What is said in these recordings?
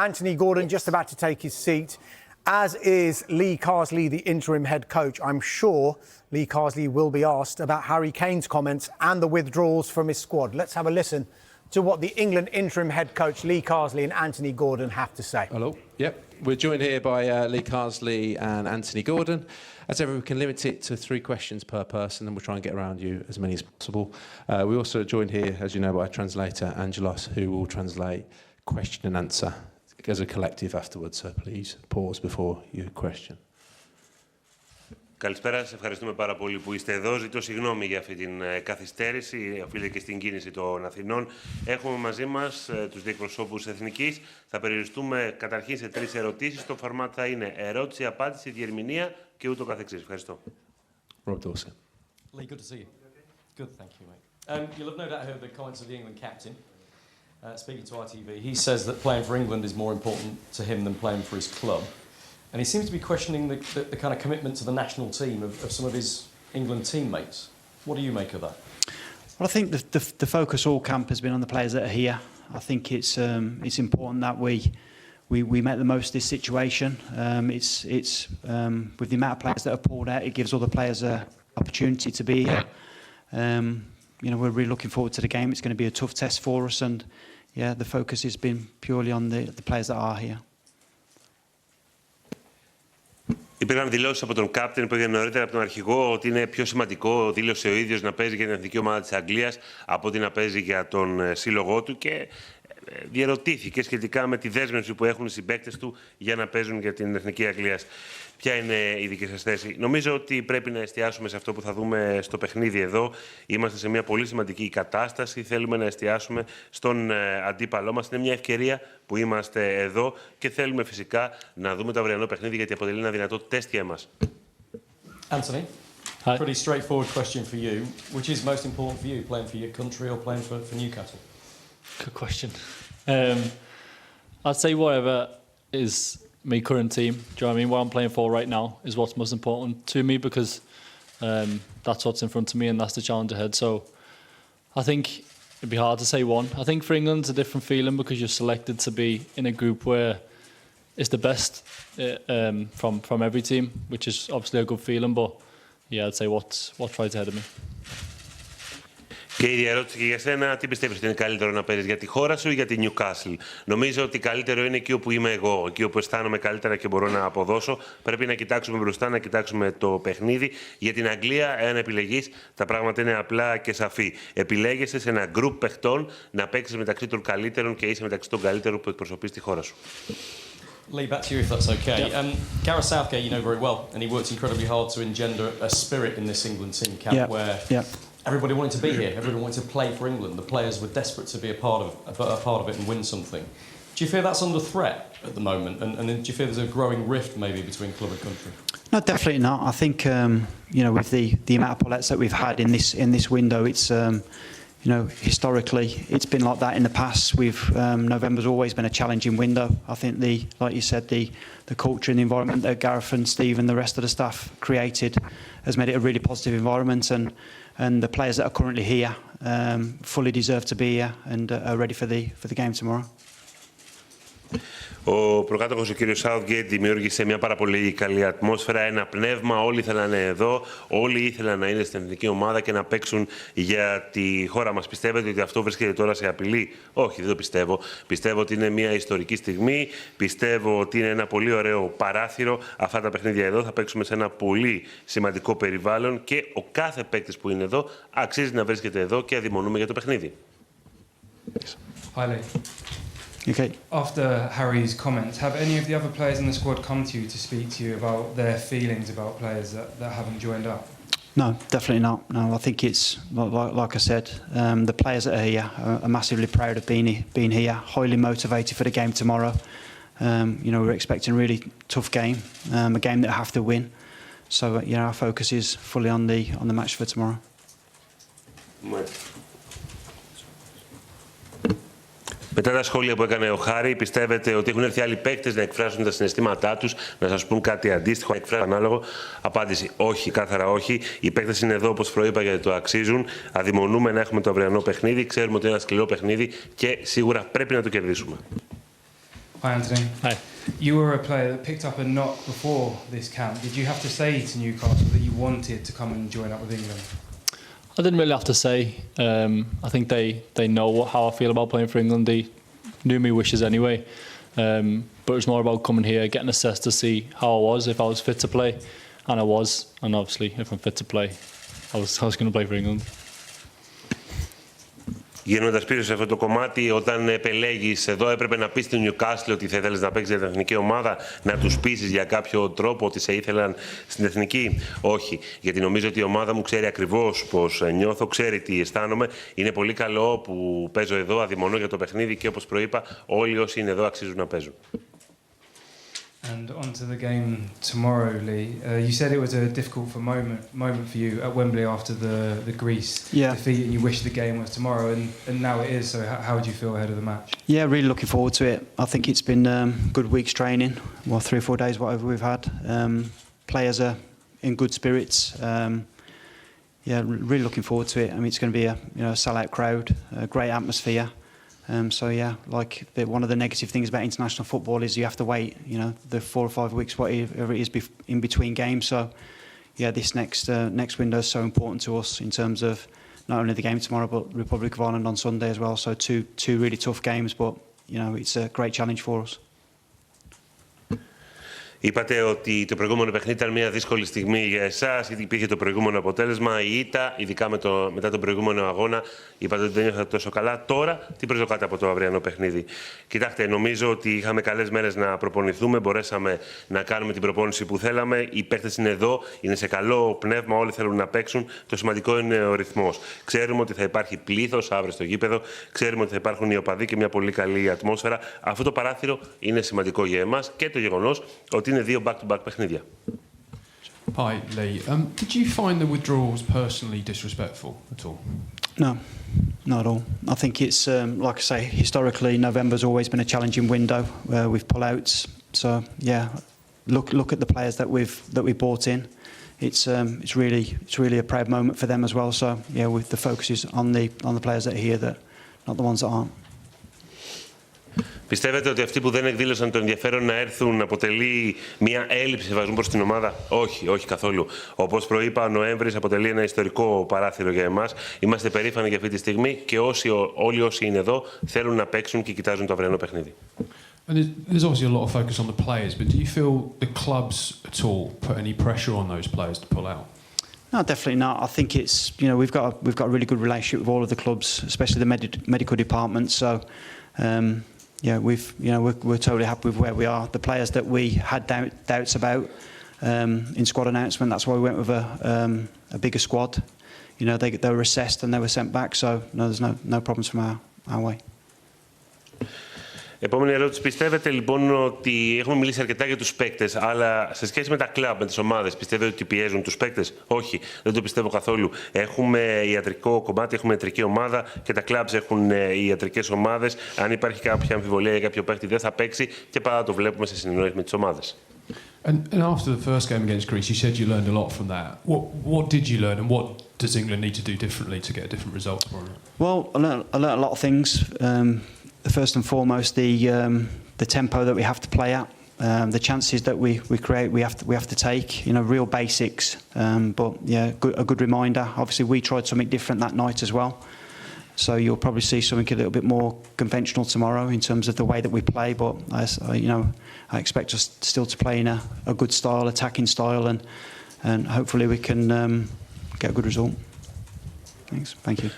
Anthony Gordon just about to take his seat, as is Lee Carsley, the interim head coach. I'm sure Lee Carsley will be asked about Harry Kane's comments and the withdrawals from his squad. Let's have a listen to what the England interim head coach Lee Carsley and Anthony Gordon have to say. Hello. Yep. We're joined here by Lee Carsley and Anthony Gordon. As ever, we can limit it to 3 questions per person, and we'll try and get around you as many as possible. We also joined here, as you know, by translator Angelos, who will translate question and answer as a collective afterwards. So please pause before your question. Καλησπέρα, σας ευχαριστούμε πάρα πολύ που είστε εδώ. Ζητώ συγγνώμη για αυτή την καθυστέρηση, οφείλεται και στην κίνηση των Αθηνών. Έχουμε μαζί μας τους διεκπροσώπους Εθνικής. Θα περιοριστούμε καταρχήν σε 3 ερωτήσεις. Το φορμάτ θα είναι ερώτηση, απάντηση, διερμηνία και ούτω καθεξής. Ευχαριστώ. Rob Dawson. Lee, good to see you. Good, thank you, mate. You'll have no doubt heard the comments of the England captain. Speaking to RTV, he says that playing for England is more important to him than playing for his club. And he seems to be questioning the kind of commitment to the national team of some of his England teammates. What do you make of that? Well, I think the focus all camp has been on the players that are here. I think it's important that we make the most of this situation. It's with the amount of players that are pulled out, it gives all the players an opportunity to be here. We're really looking forward to the game. It's going to be a tough test for us, and yeah, the focus has been purely on the players that are here. Υπήρχαν δηλώσεις από τον κάπτεν που έγινε νωρίτερα από τον αρχηγό ότι είναι πιο σημαντικό, δήλωσε ο ίδιος, να παίζει για την εθνική ομάδα της Αγγλίας από ότι να παίζει για τον σύλλογό του, και διερωτήθηκε σχετικά με τη δέσμευση που έχουν οι συμπαίκτες του για να παίζουν για την εθνική Αγγλίας. Ποια είναι η δική σας θέση? Νομίζω ότι πρέπει να εστιάσουμε σε αυτό που θα δούμε στο παιχνίδι εδώ. Είμαστε σε μια πολύ σημαντική κατάσταση. Θέλουμε να εστιάσουμε στον αντίπαλό μας. Είναι μια ευκαιρία που είμαστε εδώ και θέλουμε φυσικά να δούμε το αυριανό παιχνίδι, γιατί αποτελεί ένα δυνατό τεστ για εμάς. Anthony, pretty straightforward question for you. Which is most important for you, playing for your country or playing for Newcastle? Good question. I'd say whatever is my current team. Do you know what I mean? What I'm playing for right now is what's most important to me, because that's what's in front of me and that's the challenge ahead. So I think it'd be hard to say one. I think for England it's a different feeling because you're selected to be in a group where it's the best from every team, which is obviously a good feeling. But yeah, I'd say what's right ahead of me. Και η ίδια ερώτηση και για σένα, τι πιστεύεις ότι είναι καλύτερο να παίζεις, για τη χώρα σου ή για τη Newcastle? Νομίζω ότι καλύτερο είναι εκεί όπου είμαι εγώ, εκεί όπου αισθάνομαι καλύτερα και μπορώ να αποδώσω. Πρέπει να κοιτάξουμε μπροστά, να κοιτάξουμε το παιχνίδι. Για την Αγγλία, εάν επιλεγείς, τα πράγματα είναι απλά και σαφή. Επιλέγεσαι σε ένα γκρουπ παιχτών να παίξεις μεταξύ των καλύτερων και είσαι μεταξύ των καλύτερων που εκπροσωπείς τη χώρα σου. Lee, back to you if that's okay. Gareth Southgate, you know very well, and he worked incredibly hard to engender a spirit in this England team camp where everybody wanted to be here, everybody wanted to play for England. The players were desperate to be a part of it and win something. Do you fear that's under threat at the moment? And do you fear there's a growing rift maybe between club and country? No, definitely not. I think with the amount of pullouts that we've had in this window, it's historically it's been like that in the past. November's always been a challenging window. I think like you said, the culture and the environment that Gareth and Steve and the rest of the staff created has made it a really positive environment, and the players that are currently here fully deserve to be here and are ready for the game tomorrow. Ο προκάτοχος, ο κύριος Southgate, δημιούργησε μια πάρα πολύ καλή ατμόσφαιρα, ένα πνεύμα. Όλοι ήθελαν εδώ, όλοι ήθελαν να είναι στην εθνική ομάδα και να παίξουν για τη χώρα μας. Πιστεύετε ότι αυτό βρίσκεται τώρα σε απειλή? Όχι, δεν το πιστεύω. Πιστεύω ότι είναι μια ιστορική στιγμή. Πιστεύω ότι είναι ένα πολύ ωραίο παράθυρο. Αυτά τα παιχνίδια εδώ θα παίξουμε σε ένα πολύ σημαντικό περιβάλλον και ο κάθε παίκτης που είναι εδώ αξίζει να βρίσκεται εδώ και αδειμονούμε για το παιχνίδι. Okay. After Harry's comments, have any of the other players in the squad come to you to speak to you about their feelings about players that haven't joined up? No, definitely not. No, I think it's, like I said, the players that are here are massively proud of being here, highly motivated for the game tomorrow. We're expecting a really tough game, a game that I have to win. So, our focus is fully on the match for tomorrow. Μετά τα σχόλια που έκανε ο Χάρη, πιστεύετε ότι έχουν έρθει άλλοι παίκτες να εκφράσουν τα συναισθήματά τους, να σας πούν κάτι αντίστοιχο, να εκφράσουν ανάλογο? Απάντηση: όχι, κάθαρα όχι. Οι παίκτες είναι εδώ, όπως προείπα, γιατί το αξίζουν. Αδειμονούμε να έχουμε το αυριανό παιχνίδι. Ξέρουμε ότι είναι ένα σκληρό παιχνίδι και σίγουρα πρέπει να το κερδίσουμε. Hi, Anthony. Hi. You were a player that picked up a knock before this camp. Did you have to say to Newcastle that you wanted to come and join up with England? I didn't really have to say. I think they know how I feel about playing for England. They knew my wishes anyway. But it was more about coming here, getting assessed to see how I was, if I was fit to play. And I was. And obviously, if I'm fit to play, I was going to play for England. Γίνοντας πίσω σε αυτό το κομμάτι, όταν επελέγεις εδώ, έπρεπε να πεις στην Newcastle ότι θα ήθελες να παίξεις για την εθνική ομάδα, να τους πείσεις για κάποιο τρόπο ότι σε ήθελαν στην εθνική. Όχι, γιατί νομίζω ότι η ομάδα μου ξέρει ακριβώς πώς νιώθω, ξέρει τι αισθάνομαι. Είναι πολύ καλό που παίζω εδώ, αδειμονώ για το παιχνίδι και όπως προείπα, όλοι όσοι είναι εδώ αξίζουν να παίζουν. And on to the game tomorrow, Lee. You said it was a difficult moment for you at Wembley after the Greece defeat, and you wished the game was tomorrow, and now it is. So how do you feel ahead of the match? Yeah, really looking forward to it. I think it's been good weeks training, well, 3 or 4 days, whatever we've had. Players are in good spirits. Yeah, really looking forward to it. I mean, it's going to be a sellout crowd, a great atmosphere. So yeah, like one of the negative things about international football is you have to wait, the 4 or 5 weeks, whatever it is, in between games. So yeah, this next window is so important to us in terms of not only the game tomorrow, but Republic of Ireland on Sunday as well. So two really tough games, but it's a great challenge for us. Είπατε ότι το προηγούμενο παιχνίδι ήταν μια δύσκολη στιγμή για εσάς, γιατί υπήρχε το προηγούμενο αποτέλεσμα, η ήττα, ειδικά μετά τον προηγούμενο αγώνα. Είπατε ότι δεν νιώθατε τόσο καλά. Τώρα, τι προσδοκάτε από το αυριανό παιχνίδι? Κοιτάξτε, νομίζω ότι είχαμε καλές μέρες να προπονηθούμε, μπορέσαμε να κάνουμε την προπόνηση που θέλαμε. Οι παίκτες είναι εδώ, είναι σε καλό πνεύμα, όλοι θέλουν να παίξουν. Το σημαντικό είναι ο ρυθμός. Ξέρουμε ότι θα υπάρχει πλήθος αύριο στο γήπεδο, ξέρουμε ότι θα υπάρχουν οι οπαδοί και μια πολύ καλή ατμόσφαιρα. Αυτό το παράθυρο είναι σημαντικό για εμάς και το γεγονός ότι είναι 2 back-to-back παιχνίδια. Hi, Lee. Did you find the withdrawals personally disrespectful at all? No, not at all. I think it's, like I say, historically, November's always been a challenging window with pull-outs. So, yeah, look at the players that we brought in. It's really a proud moment for them as well. So, yeah, the focus is on the players that are here, not the ones that aren't. Πιστεύετε ότι αυτοί που δεν εκδήλωσαν το ενδιαφέρον να έρθουν αποτελεί μια έλλειψη σεβασμού προς την ομάδα? Όχι, όχι καθόλου. Όπως προείπα, ο Νοέμβρης αποτελεί ένα ιστορικό παράθυρο για εμάς. Είμαστε περήφανοι για αυτή τη στιγμή και όλοι όσοι είναι εδώ θέλουν να παίξουν και κοιτάζουν το αυριανό παιχνίδι. And there's obviously a lot of focus on the players, but do you feel the clubs at all put any pressure on those players to pull out? No, definitely not. I think it's we've got a really good relationship with all of the clubs, especially the medical department. So. Yeah, we're totally happy with where we are. The players that we had doubts about in squad announcement, that's why we went with a bigger squad. They were assessed and they were sent back. So no, there's no problems from our way. Επόμενη ερώτηση. Πιστεύετε λοιπόν ότι έχουμε μιλήσει αρκετά για τους παίκτες, αλλά σε σχέση με τα κλαμπ, με τις ομάδες, πιστεύετε ότι πιέζουν τους παίκτες? Όχι, δεν το πιστεύω καθόλου. Έχουμε ιατρικό κομμάτι, έχουμε ιατρική ομάδα και τα κλαμπs έχουν ιατρικές ομάδες. Αν υπάρχει κάποια αμφιβολία για κάποιο παίκτη, δεν θα παίξει και πάντα το βλέπουμε σε συνεννόηση με τις ομάδες. And after the first game against Greece, you said you learned a lot from that. What did you learn, and what does England need to do differently to get a different result from it? Well, I learned a lot of things. First and foremost, the tempo that we have to play at, the chances that we create, we have to take. Real basics. But yeah, a good reminder. Obviously, we tried something different that night as well. So you'll probably see something a little bit more conventional tomorrow in terms of the way that we play. But I expect us still to play in a good style, attacking style, and hopefully we can get a good result. Thanks. Thank you.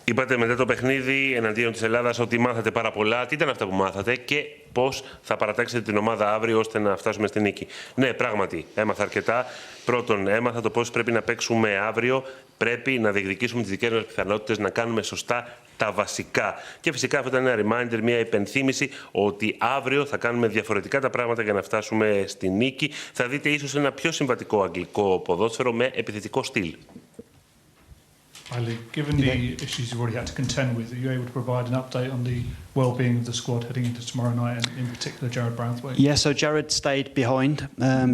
Είπατε μετά το παιχνίδι εναντίον της Ελλάδας ότι μάθατε πάρα πολλά. Τι ήταν αυτά που μάθατε και πώς θα παρατάξετε την ομάδα αύριο ώστε να φτάσουμε στη νίκη? Ναι, πράγματι, έμαθα αρκετά. Πρώτον, έμαθα το πώς πρέπει να παίξουμε αύριο. Πρέπει να διεκδικήσουμε τις δικές μας πιθανότητες, να κάνουμε σωστά τα βασικά. Και φυσικά αυτό ήταν ένα reminder, μια υπενθύμηση ότι αύριο θα κάνουμε διαφορετικά τα πράγματα για να φτάσουμε στη νίκη. Θα δείτε ίσως ένα πιο συμβατικό αγγλικό ποδόσφαιρο με επιθετικό στυλ. Given the issues you've already had to contend with, are you able to provide an update on the well-being of the squad heading into tomorrow night, and in particular Jared Branthwaite? Yeah, so Jared stayed behind.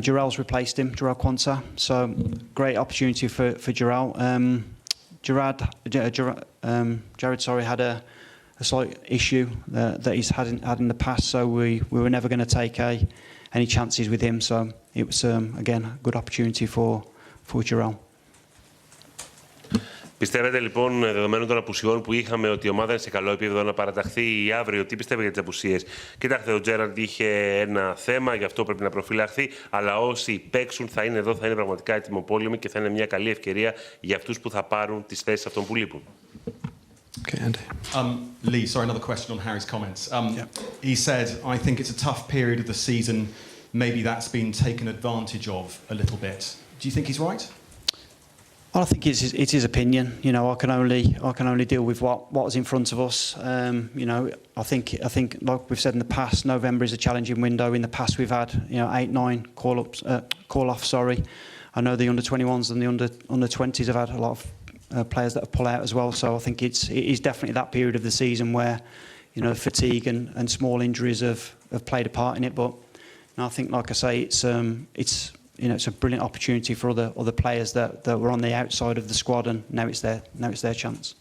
Jarrell's replaced him, Jarrell Quansah. So great opportunity for Jarrell. Jared had slight issue that he's had in the past. So we were never going to take any chances with him. So it was again a good opportunity for Jerome. Πιστεύετε λοιπόν, δεδομένων των απουσιών που είχαμε, ότι η ομάδα είναι σε καλό επίπεδο να παραταχθεί αύριο? Τι πιστεύετε για τις απουσίες? Κοιτάξτε, ο Τζέραντ είχε ένα θέμα, γι' αυτό πρέπει να προφυλαχθεί. Αλλά όσοι παίξουν θα είναι εδώ, θα είναι πραγματικά ετοιμοπόλεμοι και θα είναι μια καλή ευκαιρία για αυτούς που θα πάρουν τις θέσεις αυτών που λείπουν. Okay, Andy. Lee, sorry, another question on Harry's comments. He said, I think it's a tough period of the season. Maybe that's been taken advantage of a little bit. Do you think he's right? Well, I think it's his opinion. You know, I can only deal with what's in front of us. You know, I think like we've said in the past, November is a challenging window. In the past, we've had 8-9 call off. Sorry, I know the under-21s and the under-20s have had a lot of players that have pulled out as well. So I think it is definitely that period of the season where fatigue and small injuries have played a part in it. But I think, like I say, it's a brilliant opportunity for other players that were on the outside of the squad, and now it's their chance.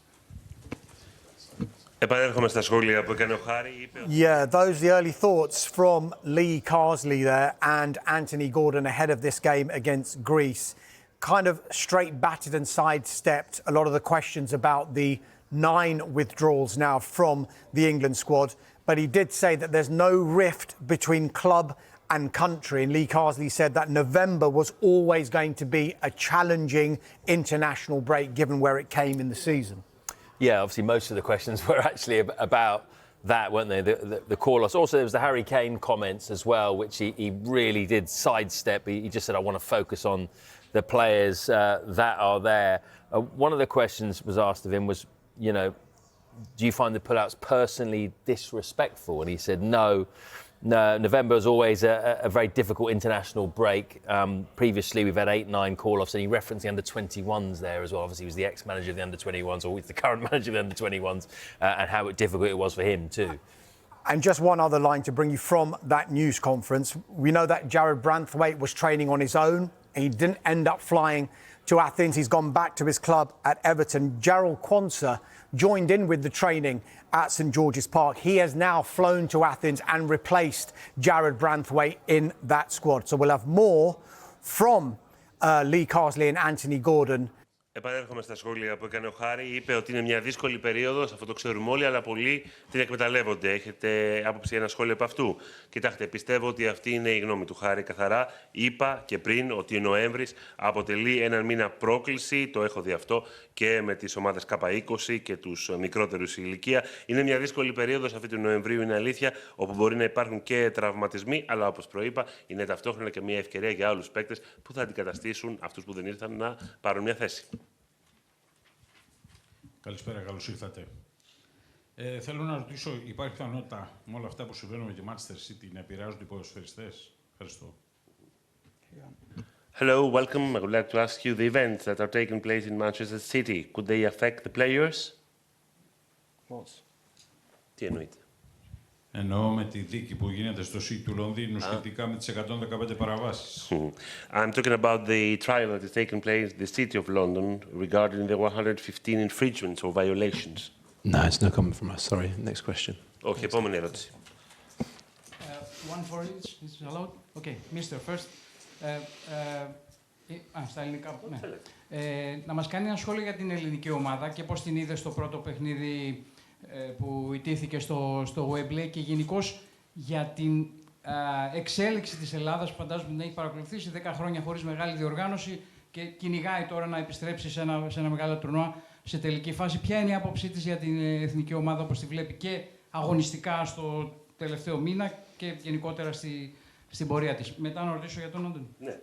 Επανέρχομαι στα σχόλια που έκανε ο Χάρη. Yeah, those are the early thoughts from Lee Carsley there and Anthony Gordon ahead of this game against Greece. Kind of straight batted and sidestepped a lot of the questions about the 9 withdrawals now from the England squad. But he did say that there's no rift between club and country. And Lee Carsley said that November was always going to be a challenging international break given where it came in the season. Yeah, obviously most of the questions were actually about that, weren't they? The call-offs. Also, there was the Harry Kane comments as well, which he really did sidestep. He just said, I want to focus on the players that are there. One of the questions was asked of him was, do you find the pullouts personally disrespectful? And he said, no. November is always a very difficult international break. Previously, we've had 8-9 call-offs, and he referenced the under-21s there as well. Obviously, he was the ex-manager of the under-21s, or he's the current manager of the under-21s, and how difficult it was for him too. And just one other line to bring you from that news conference. We know that Jared Branthwaite was training on his own. He didn't end up flying to Athens. He's gone back to his club at Everton. Jarrell Quansah joined in with the training at St George's Park. He has now flown to Athens and replaced Jared Branthwaite in that squad. So we'll have more from Lee Carsley and Anthony Gordon. Επανέρχομαι στα σχόλια που έκανε ο Χάρη. Είπε ότι είναι μια δύσκολη περίοδος, αυτό το ξέρουμε όλοι, αλλά πολλοί την εκμεταλλεύονται. Έχετε άποψη για ένα σχόλιο από αυτού? Κοιτάξτε, πιστεύω ότι αυτή είναι η γνώμη του Χάρη. Καθαρά είπα και πριν ότι ο Νοέμβρης αποτελεί έναν μήνα πρόκληση. Το έχω δει αυτό και με τις ομάδες K20 και τους μικρότερους ηλικία. Είναι μια δύσκολη περίοδος αυτή του Νοεμβρίου, είναι αλήθεια, όπου μπορεί να υπάρχουν και τραυματισμοί, αλλά όπως προείπα, είναι ταυτόχρονα και μια ευκαιρία για άλλους παίκτες που θα αντικαταστήσουν αυτούς που δεν ήρθαν να πάρουν μια θέση. Καλησπέρα, καλώς ήρθατε. Θέλω να ρωτήσω, υπάρχει πιθανότητα με όλα αυτά που συμβαίνουν με τη Manchester City να επηρεάζουν οι ποδοσφαιριστές? Ευχαριστώ. Hello, welcome. I would like to ask you the events that are taking place in Manchester City. Could they affect the players? What? Τι εννοείται? Εννοώ με τη δίκη που γίνεται στο City του Λονδίνου σχετικά με τις 115 παραβάσεις. I'm talking about the trial that is taking place in the City of London regarding the 115 infringements or violations. No, it's no comment from us. Sorry. Next question. Όχι, επόμενη ερώτηση. One for each, is allowed? Okay, Mr. First. Στα ελληνικά, ναι. Να μας κάνει ένα σχόλιο για την ελληνική ομάδα και πώς την είδε στο πρώτο παιχνίδι που ιτήθηκε στο Wembley και γενικώς για την εξέλιξη της Ελλάδας που φαντάζομαι την έχει παρακολουθήσει 10 χρόνια χωρίς μεγάλη διοργάνωση και κυνηγάει τώρα να επιστρέψει σε ένα μεγάλο τουρνουά σε τελική φάση. Ποια είναι η άποψή της για την εθνική ομάδα όπως τη βλέπει και αγωνιστικά στο τελευταίο μήνα και γενικότερα στην πορεία της? Μετά να ρωτήσω για τον Λόντον. Ναι.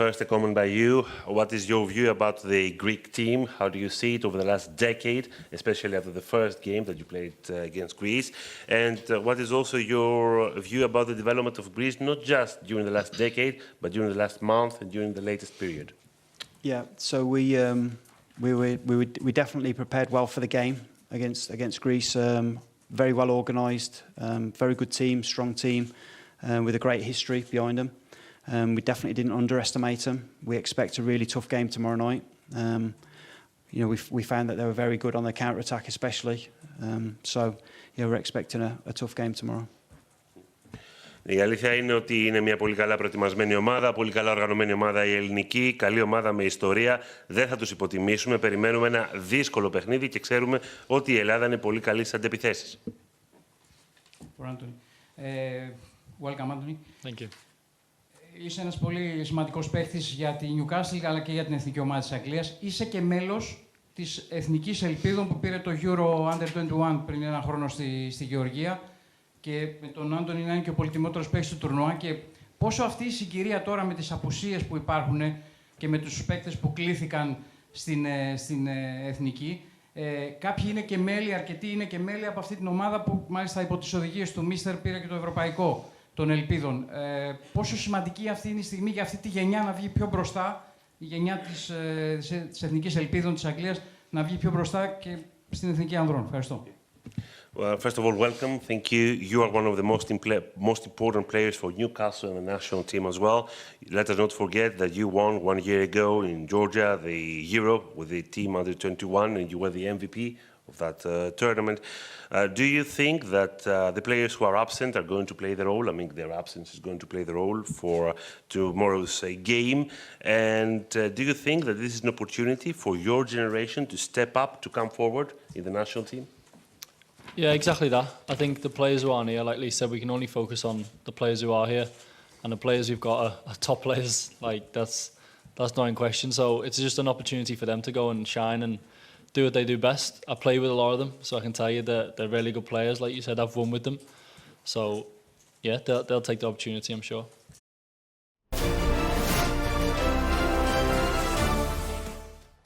First, a comment by you. What is your view about the Greek team? How do you see it over the last decade, especially after the first game that you played against Greece? And what is also your view about the development of Greece, not just during the last decade, but during the last month and during the latest period? Yeah, so we definitely prepared well for the game against Greece. Very well organised, very good team, strong team, with a great history behind them. We definitely didn't underestimate them. We expect a really tough game tomorrow night. we found that they were very good on the counter attack, especially. So we're expecting a tough game tomorrow. Η αλήθεια είναι ότι είναι μια πολύ καλά προετοιμασμένη ομάδα, πολύ καλά οργανωμένη ομάδα η ελληνική, καλή ομάδα με ιστορία. Δεν θα τους υποτιμήσουμε. Περιμένουμε ένα δύσκολο παιχνίδι και ξέρουμε ότι η Ελλάδα είναι πολύ καλή στις αντεπιθέσεις. Welcome, Anthony. Thank you. Είσαι ένας πολύ σημαντικός παίκτης για τη Newcastle αλλά και για την εθνική ομάδα της Αγγλίας. Είσαι και μέλος της Εθνικής Ελπίδων που πήρε το Euro Under 21 πριν ένα χρόνο στη Γεωργία. Και με τον Άντωνη να είναι και ο πολυτιμότερος παίκτης του τουρνουά. Και πόσο αυτή η συγκυρία τώρα με τις απουσίες που υπάρχουν και με τους παίκτες που κλήθηκαν στην εθνική. Κάποιοι είναι και μέλη, αρκετοί είναι και μέλη από αυτή την ομάδα που μάλιστα υπό τις οδηγίες του Μίστερ πήρε και το ευρωπαϊκό των Ελπίδων. Πόσο σημαντική αυτή είναι η στιγμή για αυτή τη γενιά να βγει πιο μπροστά, η γενιά της Εθνικής Ελπίδων της Αγγλίας να βγει πιο μπροστά και στην Εθνική Ανδρών. Ευχαριστώ. Well, first of all, welcome. Thank you. You are one of the most important players for Newcastle and the national team as well. Let us not forget that you won 1 year ago in Georgia the Euro with the team under 21, and you were the MVP of that tournament. Do you think that the players who are absent are going to play the role? I mean, their absence is going to play the role for tomorrow's game. And do you think that this is an opportunity for your generation to step up, to come forward in the national team? Yeah, exactly that. I think the players who aren't here, like Lee said, we can only focus on the players who are here, and the players we've got are top players. Like that's not in question. So it's just an opportunity for them to go and shine and do what they do best. I play with a lot of them, so I can tell you that they're really good players. Like you said, I've won with them. So yeah, they'll take the opportunity, I'm sure.